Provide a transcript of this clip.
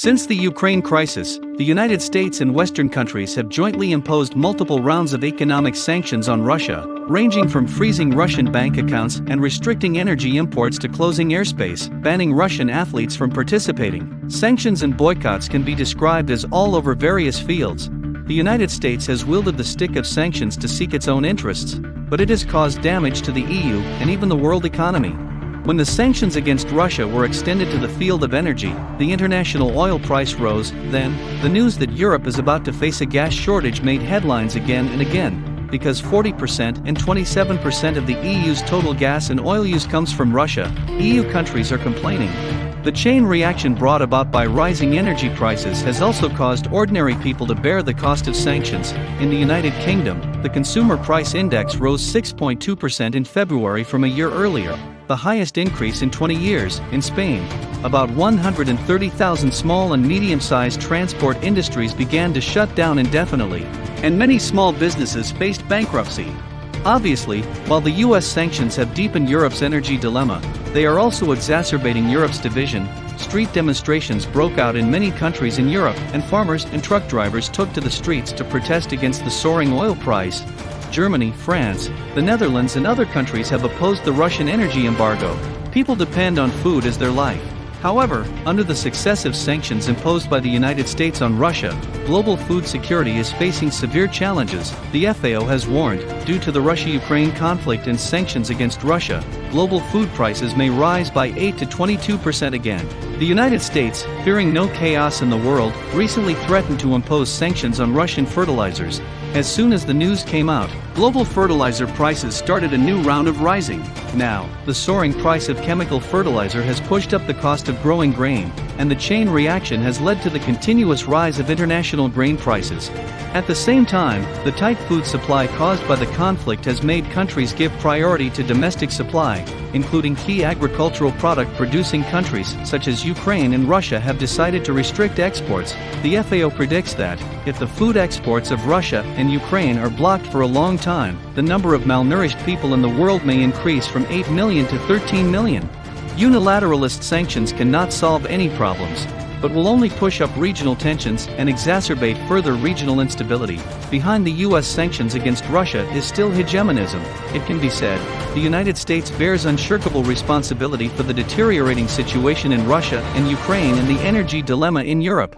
Since the Ukraine crisis, the United States and Western countries have jointly imposed multiple rounds of economic sanctions on Russia, ranging from freezing Russian bank accounts and restricting energy imports to closing airspace, banning Russian athletes from participating. Sanctions and boycotts can be described as all over various fields. The United States has wielded the stick of sanctions to seek its own interests, but it has caused damage to the EU and even the world economy. When the sanctions against Russia were extended to the field of energy, the international oil price rose. Then, the news that Europe is about to face a gas shortage made headlines again and again, because 40% and 27% of the EU's total gas and oil use comes from Russia. EU countries are complaining. The chain reaction brought about by rising energy prices has also caused ordinary people to bear the cost of sanctions. In the United Kingdom, the Consumer Price Index rose 6.2% in February from a year earlier, the highest increase in 20 years. In Spain, about 130,000 small and medium-sized transport industries began to shut down indefinitely, and many small businesses faced bankruptcy. Obviously, while the US sanctions have deepened Europe's energy dilemma, they are also exacerbating Europe's division. Street demonstrations broke out in many countries in Europe, and farmers and truck drivers took to the streets to protest against the soaring oil price. Germany, France, the Netherlands and other countries have opposed the Russian energy embargo. People depend on food as their life. However, under the successive sanctions imposed by the United States on Russia, global food security is facing severe challenges. The FAO has warned, due to the Russia-Ukraine conflict and sanctions against Russia, global food prices may rise by 8 to 22% again. The United States, fearing no chaos in the world, recently threatened to impose sanctions on Russian fertilizers. As soon as the news came out, global fertilizer prices started a new round of rising. Now, the soaring price of chemical fertilizer has pushed up the cost of growing grain, and the chain reaction has led to the continuous rise of international grain prices. At the same time, the tight food supply caused by the conflict has made countries give priority to domestic supply, including key agricultural product-producing countries such as Ukraine and Russia have decided to restrict exports. The FAO predicts that, if the food exports of Russia and Ukraine are blocked for a long time, the number of malnourished people in the world may increase from 8 million to 13 million. Unilateralist sanctions cannot solve any problems, but will only push up regional tensions and exacerbate further regional instability. Behind the US sanctions against Russia is still hegemonism. It can be said, the United States bears unshirkable responsibility for the deteriorating situation in Russia and Ukraine and the energy dilemma in Europe.